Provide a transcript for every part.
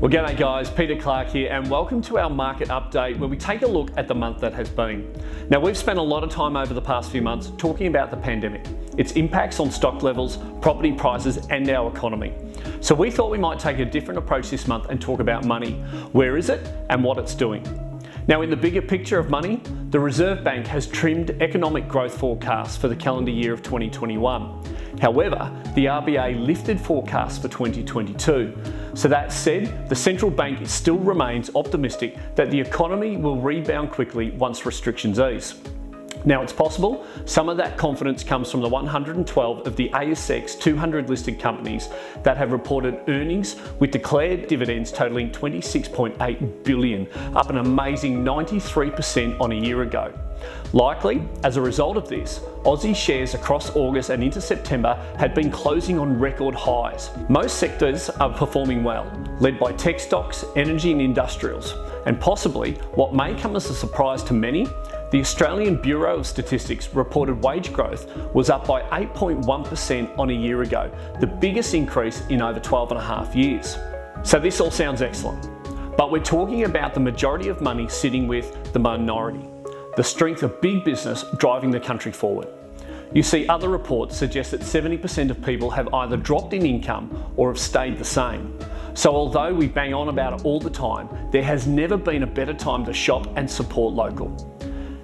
Well, g'day guys, Peter Clark here, and welcome to our market update where we take a look at the month that has been. Now, we've spent a lot of time over the past few months talking about the pandemic, its impacts on stock levels, property prices, and our economy. So we thought we might take a different approach this month and talk about money. Where is it and what it's doing? Now, in the bigger picture of money, the Reserve Bank has trimmed economic growth forecasts for the calendar year of 2021. However, the RBA lifted forecasts for 2022. So that said, the central bank still remains optimistic that the economy will rebound quickly once restrictions ease. Now, it's possible some of that confidence comes from the 112 of the ASX 200 listed companies that have reported earnings with declared dividends totaling $26.8 billion, up an amazing 93% on a year ago. Likely, as a result of this, Aussie shares across August and into September had been closing on record highs. Most sectors are performing well, led by tech stocks, energy and industrials, and possibly what may come as a surprise to many, the Australian Bureau of Statistics reported wage growth was up by 8.1% on a year ago, the biggest increase in over 12 and a half years. So this all sounds excellent, but we're talking about the majority of money sitting with the minority, the strength of big business driving the country forward. You see, other reports suggest that 70% of people have either dropped in income or have stayed the same. So although we bang on about it all the time, there has never been a better time to shop and support local.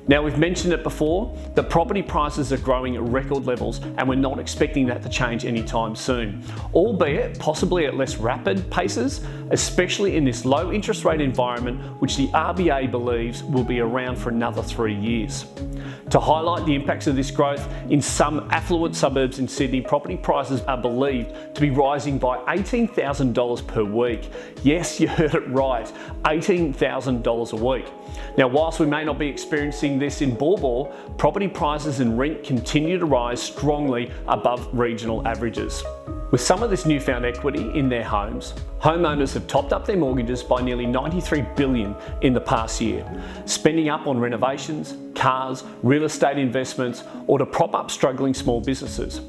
Now, we've mentioned it before, that property prices are growing at record levels and we're not expecting that to change anytime soon, albeit possibly at less rapid paces, especially in this low interest rate environment, which the RBA believes will be around for another 3 years. To highlight the impacts of this growth, in some affluent suburbs in Sydney, property prices are believed to be rising by $18,000 per week. Yes, you heard it right, $18,000 a week. Now, whilst we may not be experiencing this in Baw Baw, property prices and rent continue to rise strongly above regional averages. With some of this newfound equity in their homes, homeowners have topped up their mortgages by nearly $93 billion in the past year, spending up on renovations, cars, real estate investments, or to prop up struggling small businesses.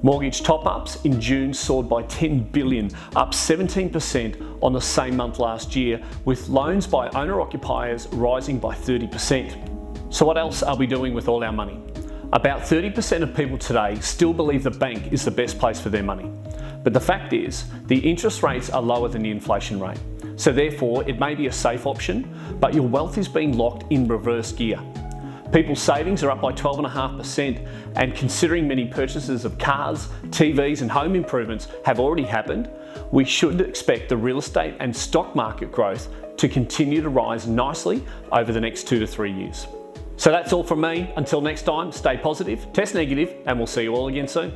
Mortgage top-ups in June soared by $10 billion, up 17% on the same month last year, with loans by owner-occupiers rising by 30%. So what else are we doing with all our money? About 30% of people today still believe the bank is the best place for their money. But the fact is, the interest rates are lower than the inflation rate. So therefore, it may be a safe option, but your wealth is being locked in reverse gear. People's savings are up by 12.5%, and considering many purchases of cars, TVs and home improvements have already happened, we should expect the real estate and stock market growth to continue to rise nicely over the next 2 to 3 years. So that's all from me. Until next time, stay positive, test negative, and we'll see you all again soon.